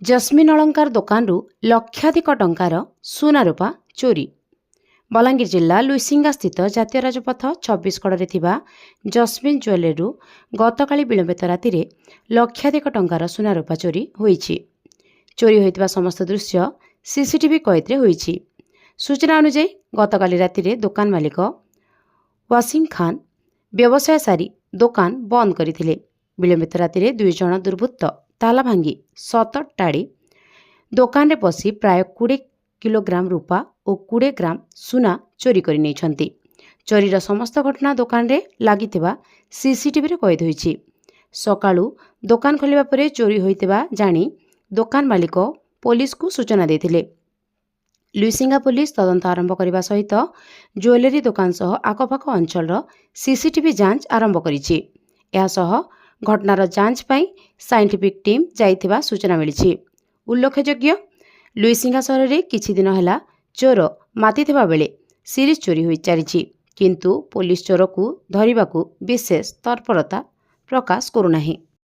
जस्मिन अलंकार दोकानरू लक्षाधिक टंकार सुना रूपा चोरी। बलांगीर जिला लुइसिंगा स्थित जातीय राजपथ 26 कड़े थिबा जस्मिन ज्वेलरी गतकाली विलंबित राति लक्षाधिक टंकार सुना रूपा चोरी होईछि। चोरी होइतिबा समस्त दृश्य सीसीटीवी कैदरे होईछि। सूचना अनुसार गतकाली राति दोकान मालिक वासिम खान व्यवसाय सारी दोकान बंद करथिले। विलंबित राति 2 जण दुर्बृत्त ताला भांगी सतर टाड़ी दोकान रे पसी प्राय 20 किलोग्राम रूपा और 20 ग्राम सुना चोरी कर नहीं। चोरीर समस्त घटना दोकान रे लागिथिबा सीसीटीवी रे कैद होईछि। सकाळू दोकान खोलिबा परे चोरी होइतिबा जानी दोकान मालिक पुलिस को सूचना देथिले। लुइसिंगा पुलिस तदंत आरंभ करने सहित ज्वेलरी दोकान सह आखपाख अंचल सीसीटीवी जांच आरंभ करिछि। एहा सह घटनार जांच पाई साइंटिफिक टीम जाइथिबा सूचना मिलिछि। उल्लेखयोग्य लुइसिंगा सहर में किछि दिन हैला चोर मातिथिबा बेले सीरीज चोरी होई चालिछि, किंतु पुलिस चोर को धरिबाकू विशेष तत्परता प्रकाश करुनाही।